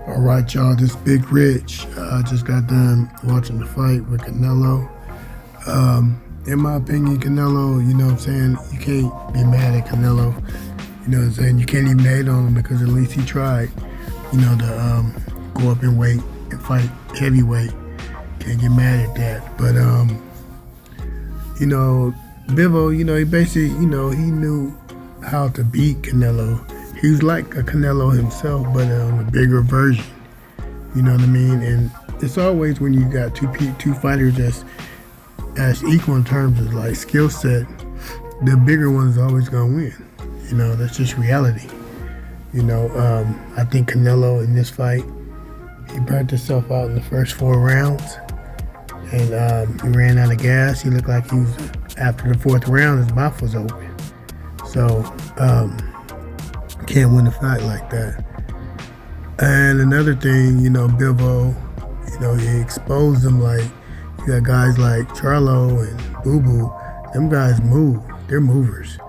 All right, y'all, this Big Rich. I just got done watching the fight with Canelo. In my opinion, Canelo, you know what I'm saying, you can't be mad at Canelo. You know what I'm saying? You can't even hate on him because at least he tried, you know, to go up in weight and fight heavyweight. Can't get mad at that. But, you know, Bivol, you know, he basically, you know, he knew how to beat Canelo. He was like a Canelo himself, but a bigger version. You know what I mean? And it's always when you got two fighters that's equal in terms of like skill set, the bigger one is always gonna win. You know, that's just reality. You know, I think Canelo in this fight, he burnt himself out in the first 4 rounds, and he ran out of gas. He looked like he was, after the 4th round, his mouth was open. So, can't win a fight like that. And another thing, you know, Bivol, you know, he exposed them. Like, you got guys like Charlo and Boo Boo. Them guys move. They're movers.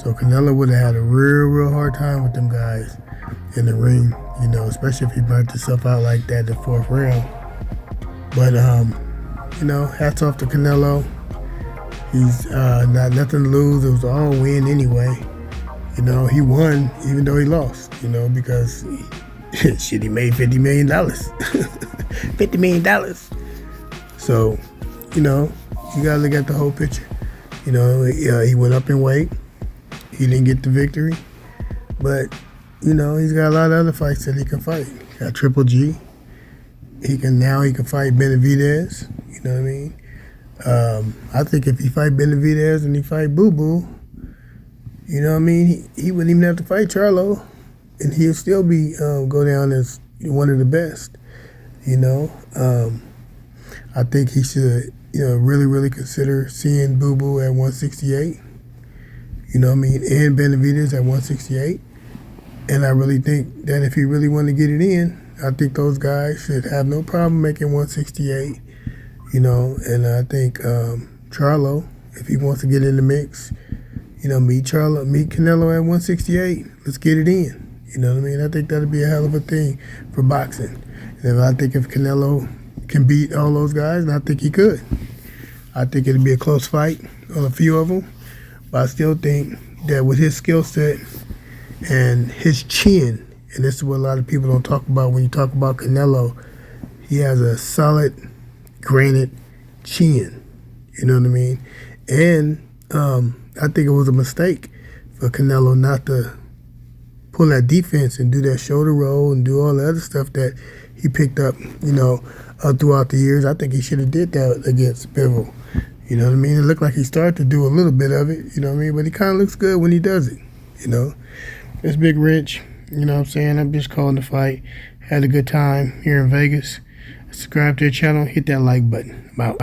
So Canelo would have had a real hard time with them guys in the ring, you know, especially if he burnt himself out like that in the 4th round. But, you know, hats off to Canelo. He's not nothing to lose. It was all win anyway. You know, he won even though he lost, you know, because shit, he made $50 million. $50 million. So, you know, you got to look at the whole picture. You know, he went up in weight. He didn't get the victory. But, you know, he's got a lot of other fights that he can fight. He got Triple G. He can fight Benavidez. You know what I mean? I think if he fight Benavidez and he fight Boo Boo, you know what I mean? He wouldn't even have to fight Charlo, and he'll still be go down as one of the best. You know, I think he should, you know, really consider seeing Boo Boo at 168. You know what I mean? And Benavidez at 168. And I really think that if he really wanted to get it in, I think those guys should have no problem making 168. You know, and I think Charlo, if he wants to get in the mix, you know, meet Canelo at 168. Let's get it in. You know what I mean? I think that'd be a hell of a thing for boxing. And I think if Canelo can beat all those guys, and I think he could, I think it'd be a close fight on a few of them. But I still think that with his skill set and his chin, and this is what a lot of people don't talk about when you talk about Canelo, he has a solid granite chin. You know what I mean? And I think it was a mistake for Canelo not to pull that defense and do that shoulder roll and do all the other stuff that he picked up, you know, throughout the years. I think he should have did that against Bivol. You know what I mean? It looked like he started to do a little bit of it, you know what I mean? But he kind of looks good when he does it, you know? It's Big Rich, you know what I'm saying? I'm just calling the fight. Had a good time here in Vegas. Subscribe to the channel. Hit that like button. I'm out.